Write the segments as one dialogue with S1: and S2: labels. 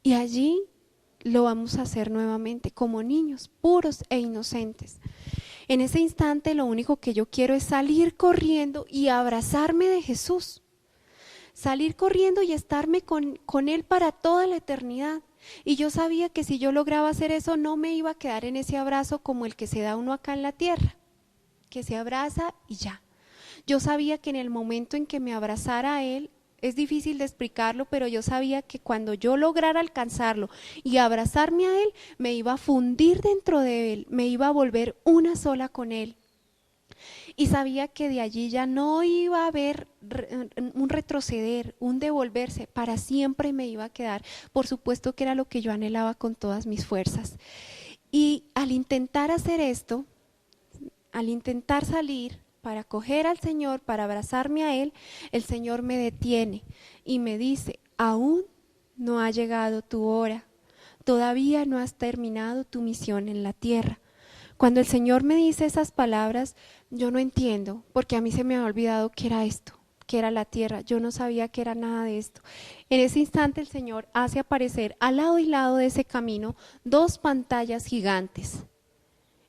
S1: Y allí lo vamos a hacer nuevamente como niños puros e inocentes. En ese instante lo único que yo quiero es salir corriendo y abrazarme de Jesús. Salir corriendo y estarme con Él para toda la eternidad. Y yo sabía que si yo lograba hacer eso no me iba a quedar en ese abrazo como el que se da uno acá en la tierra, que se abraza y ya. Yo sabía que en el momento en que me abrazara a Él, es difícil de explicarlo, pero yo sabía que cuando yo lograra alcanzarlo y abrazarme a Él, me iba a fundir dentro de Él, me iba a volver una sola con Él. Y sabía que de allí ya no iba a haber un retroceder, un devolverse, para siempre me iba a quedar. Por supuesto que era lo que yo anhelaba con todas mis fuerzas. Y al intentar hacer esto, al intentar salir para coger al Señor, para abrazarme a Él, el Señor me detiene y me dice: aún no ha llegado tu hora, todavía no has terminado tu misión en la tierra. Cuando el Señor me dice esas palabras, yo no entiendo, porque a mí se me había olvidado que era esto, que era la tierra. Yo no sabía que era nada de esto. En ese instante el Señor hace aparecer al lado y lado de ese camino 2 pantallas gigantes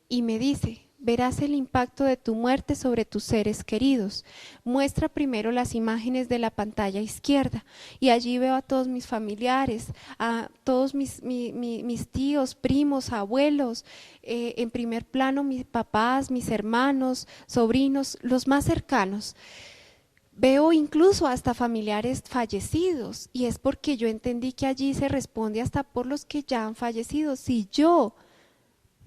S1: y me dice: verás el impacto de tu muerte sobre tus seres queridos. Muestra primero las imágenes de la pantalla izquierda y allí veo a todos mis familiares, a todos mis tíos, primos, abuelos, en primer plano mis papás, mis hermanos, sobrinos, los más cercanos. Veo incluso hasta familiares fallecidos y es porque yo entendí que allí se responde hasta por los que ya han fallecido. Si yo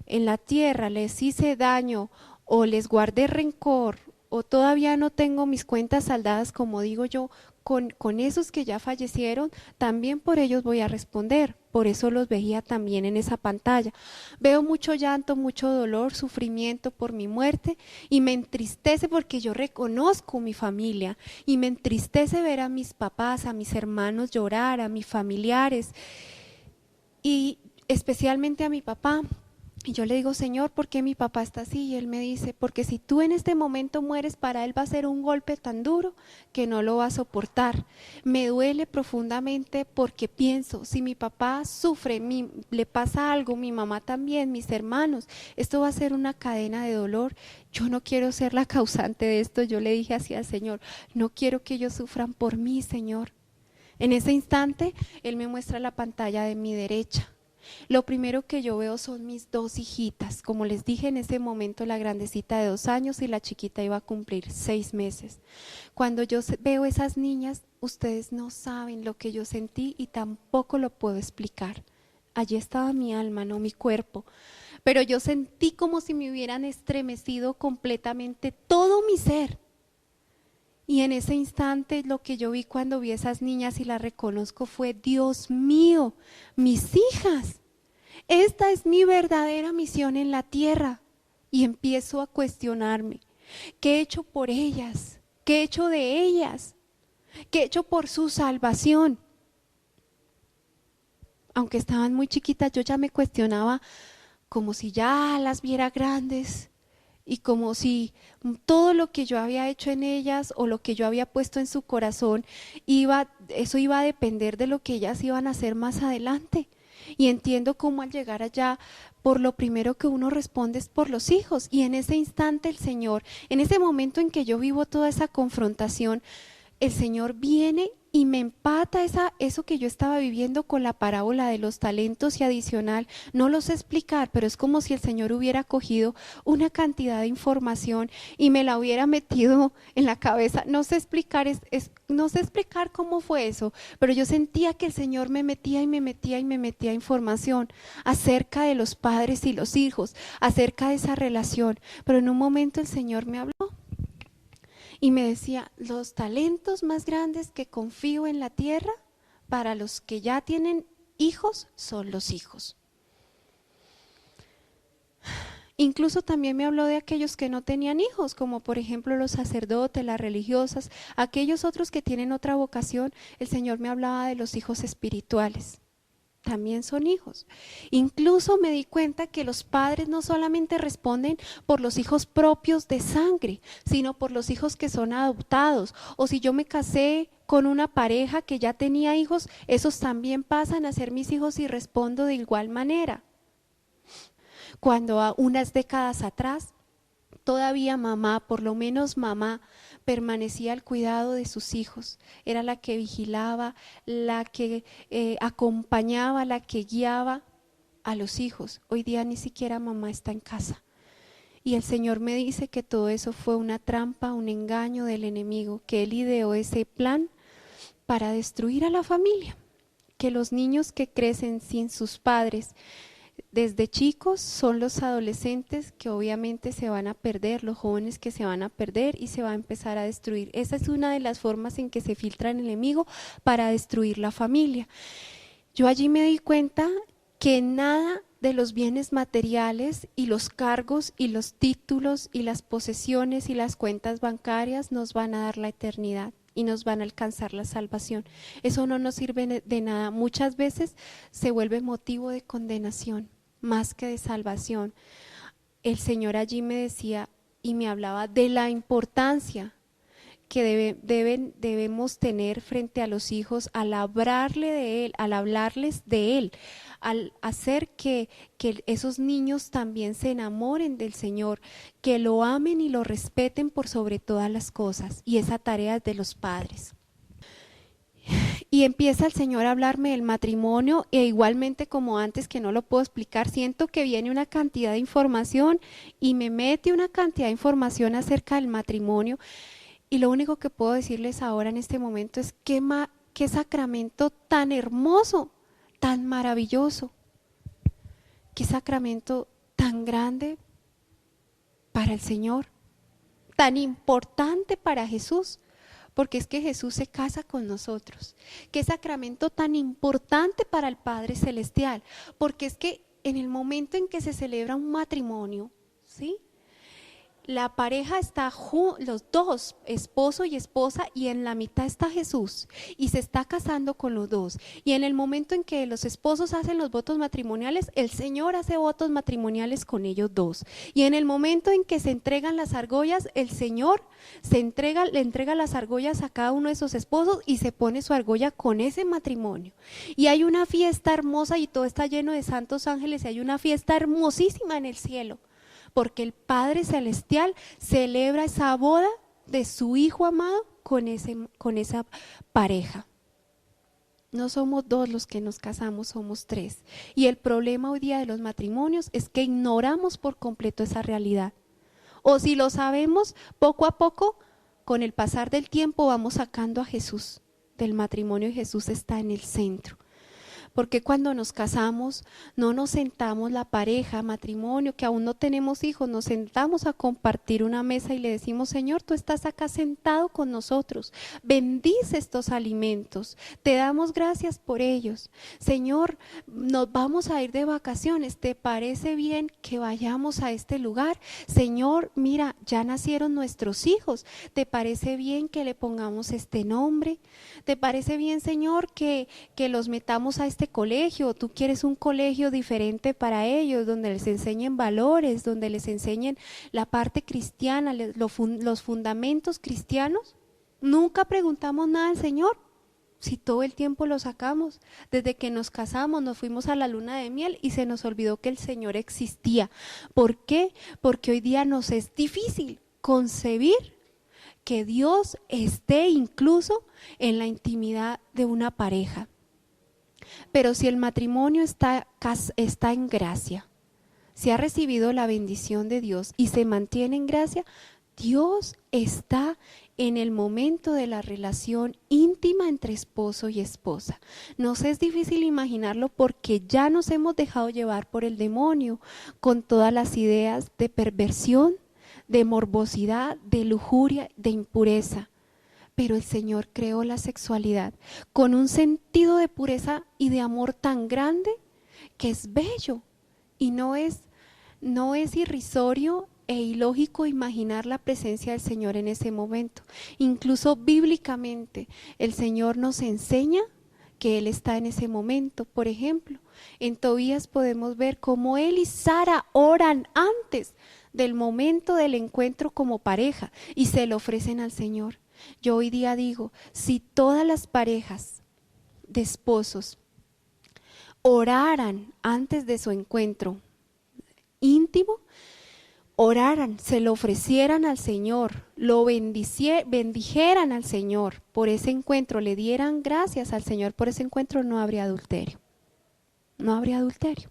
S1: en la tierra les hice daño o les guardé rencor o todavía no tengo mis cuentas saldadas, como digo yo, con esos que ya fallecieron, también por ellos voy a responder. Por eso los veía también en esa pantalla. Veo mucho llanto, mucho dolor, sufrimiento por mi muerte y me entristece porque yo reconozco mi familia y me entristece ver a mis papás, a mis hermanos llorar, a mis familiares y especialmente a mi papá. Y yo le digo: Señor, ¿por qué mi papá está así? Y Él me dice: porque si tú en este momento mueres, para Él va a ser un golpe tan duro que no lo va a soportar. Me duele profundamente porque pienso, si mi papá sufre, le pasa algo, mi mamá también, mis hermanos, esto va a ser una cadena de dolor. Yo no quiero ser la causante de esto. Yo le dije así al Señor: no quiero que ellos sufran por mí, Señor. En ese instante, Él me muestra la pantalla de mi derecha. Lo primero que yo veo son mis 2 hijitas. Como les dije, en ese momento la grandecita de 2 años y la chiquita iba a cumplir 6 meses. Cuando yo veo esas niñas, ustedes no saben lo que yo sentí y tampoco lo puedo explicar. Allí estaba mi alma, no mi cuerpo. Pero yo sentí como si me hubieran estremecido completamente todo mi ser. Y en ese instante lo que yo vi cuando vi a esas niñas y las reconozco fue: Dios mío, mis hijas, esta es mi verdadera misión en la tierra. Y empiezo a cuestionarme: ¿qué he hecho por ellas? ¿Qué he hecho de ellas? ¿Qué he hecho por su salvación? Aunque estaban muy chiquitas, yo ya me cuestionaba como si ya las viera grandes. Y como si todo lo que yo había hecho en ellas o lo que yo había puesto en su corazón, eso iba a depender de lo que ellas iban a hacer más adelante. Y entiendo cómo al llegar allá, por lo primero que uno responde es por los hijos. Y en ese instante el Señor, en ese momento en que yo vivo toda esa confrontación, el Señor viene y me empata eso que yo estaba viviendo con la parábola de los talentos y adicional. No lo sé explicar, pero es como si el Señor hubiera cogido una cantidad de información y me la hubiera metido en la cabeza. No sé explicar, no sé explicar cómo fue eso, pero yo sentía que el Señor me metía y me metía y me metía información acerca de los padres y los hijos, acerca de esa relación. Pero en un momento el Señor me habló y me decía: los talentos más grandes que confío en la tierra para los que ya tienen hijos son los hijos. Incluso también me habló de aquellos que no tenían hijos, como por ejemplo los sacerdotes, las religiosas, aquellos otros que tienen otra vocación. El Señor me hablaba de los hijos espirituales. también son hijos. Incluso me di cuenta que los padres no solamente responden por los hijos propios de sangre, sino por los hijos que son adoptados. O si yo me casé con una pareja que ya tenía hijos, esos también pasan a ser mis hijos y respondo de igual manera. Cuando a unas décadas atrás, todavía mamá, por lo menos mamá, permanecía al cuidado de sus hijos, era la que vigilaba, la que acompañaba, la que guiaba a los hijos. Hoy día ni siquiera mamá está en casa. Y el Señor me dice que todo eso fue una trampa, un engaño del enemigo, que Él ideó ese plan para destruir a la familia, que los niños que crecen sin sus padres desde chicos son los adolescentes que obviamente se van a perder, los jóvenes que se van a perder y se va a empezar a destruir. Esa es una de las formas en que se filtra el enemigo para destruir la familia. Yo allí me di cuenta que nada de los bienes materiales y los cargos y los títulos y las posesiones y las cuentas bancarias nos van a dar la eternidad y nos van a alcanzar la salvación. Eso no nos sirve de nada. Muchas veces se vuelve motivo de condenación más que de salvación. El Señor allí me decía y me hablaba de la importancia que debemos tener frente a los hijos al hablarle de Él, al hablarles de Él, al hacer que esos niños también se enamoren del Señor, que lo amen y lo respeten por sobre todas las cosas. Y esa tarea es de los padres. Y empieza el Señor a hablarme del matrimonio e igualmente como antes que no lo puedo explicar, siento que viene una cantidad de información y me mete una cantidad de información acerca del matrimonio. Y lo único que puedo decirles ahora en este momento es qué sacramento tan hermoso, tan maravilloso, qué sacramento tan grande para el Señor, tan importante para Jesús, porque es que Jesús se casa con nosotros. Qué sacramento tan importante para el Padre Celestial, porque es que en el momento en que se celebra un matrimonio, ¿sí?, la pareja está los dos, esposo y esposa, y en la mitad está Jesús y se está casando con los dos. Y en el momento en que los esposos hacen los votos matrimoniales, el Señor hace votos matrimoniales con ellos dos. Y en el momento en que se entregan las argollas, el Señor le entrega las argollas a cada uno de esos esposos y se pone su argolla con ese matrimonio. Y hay una fiesta hermosa y todo está lleno de santos ángeles y hay una fiesta hermosísima en el cielo, porque el Padre Celestial celebra esa boda de su Hijo amado con esa pareja. No somos dos los que nos casamos, somos tres. Y el problema hoy día de los matrimonios es que ignoramos por completo esa realidad. O si lo sabemos, poco a poco, con el pasar del tiempo vamos sacando a Jesús del matrimonio y Jesús está en el centro. Porque cuando nos casamos no nos sentamos la pareja, matrimonio, que aún no tenemos hijos, nos sentamos a compartir una mesa y le decimos: Señor, tú estás acá sentado con nosotros, bendice estos alimentos, te damos gracias por ellos. Señor, nos vamos a ir de vacaciones, ¿te parece bien que vayamos a este lugar? Señor, mira, ya nacieron nuestros hijos, ¿te parece bien que le pongamos este nombre? ¿Te parece bien, Señor, que los metamos a este colegio? ¿Tú quieres un colegio diferente para ellos, donde les enseñen valores, donde les enseñen la parte cristiana, los fundamentos cristianos? Nunca preguntamos nada al Señor, si todo el tiempo lo sacamos. Desde que nos casamos nos fuimos a la luna de miel y se nos olvidó que el Señor existía. ¿Por qué? Porque hoy día nos es difícil concebir que Dios esté incluso en la intimidad de una pareja. Pero si el matrimonio está en gracia, si ha recibido la bendición de Dios y se mantiene en gracia, Dios está en el momento de la relación íntima entre esposo y esposa. Nos es difícil imaginarlo porque ya nos hemos dejado llevar por el demonio con todas las ideas de perversión, de morbosidad, de lujuria, de impureza. Pero el Señor creó la sexualidad con un sentido de pureza y de amor tan grande que es bello y no es irrisorio e ilógico imaginar la presencia del Señor en ese momento. Incluso bíblicamente el Señor nos enseña que Él está en ese momento. Por ejemplo, en Tobías podemos ver cómo él y Sara oran antes del momento del encuentro como pareja y se lo ofrecen al Señor. Yo hoy día digo, si todas las parejas de esposos oraran antes de su encuentro íntimo, oraran, se lo ofrecieran al Señor, lo bendijeran al Señor por ese encuentro, le dieran gracias al Señor por ese encuentro, no habría adulterio. No habría adulterio.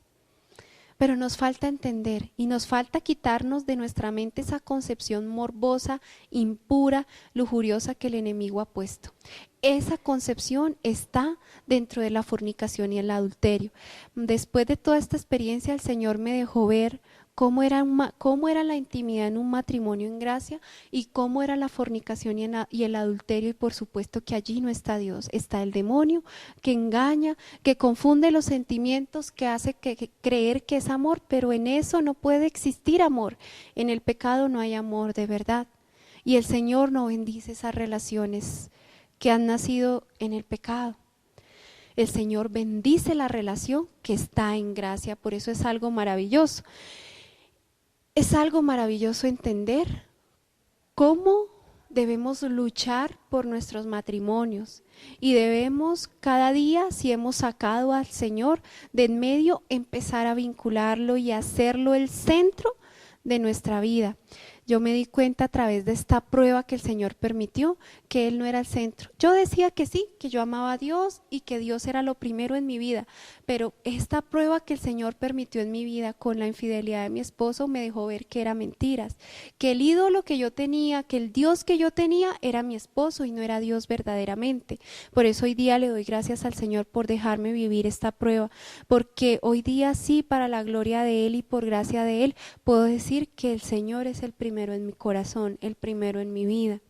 S1: Pero nos falta entender y nos falta quitarnos de nuestra mente esa concepción morbosa, impura, lujuriosa que el enemigo ha puesto. Esa concepción está dentro de la fornicación y el adulterio. Después de toda esta experiencia, el Señor me dejó ver cómo era la intimidad en un matrimonio en gracia y cómo era la fornicación y el adulterio, y por supuesto que allí no está Dios, está el demonio que engaña, que confunde los sentimientos, que hace creer que es amor, pero en eso no puede existir amor, en el pecado no hay amor de verdad, y el Señor no bendice esas relaciones que han nacido en el pecado. El Señor bendice la relación que está en gracia, por eso es algo maravilloso. Es algo maravilloso entender cómo debemos luchar por nuestros matrimonios y debemos cada día, si hemos sacado al Señor de en medio, empezar a vincularlo y hacerlo el centro de nuestra vida. Yo me di cuenta a través de esta prueba que el Señor permitió que Él no era el centro. Yo decía que sí, que yo amaba a Dios y que Dios era lo primero en mi vida, pero esta prueba que el Señor permitió en mi vida con la infidelidad de mi esposo me dejó ver que eran mentiras, que el ídolo que yo tenía, que el Dios que yo tenía era mi esposo y no era Dios verdaderamente. Por eso hoy día le doy gracias al Señor por dejarme vivir esta prueba, porque hoy día sí, para la gloria de Él y por gracia de Él, puedo decir que el Señor es el primero en mi corazón, el primero en mi vida.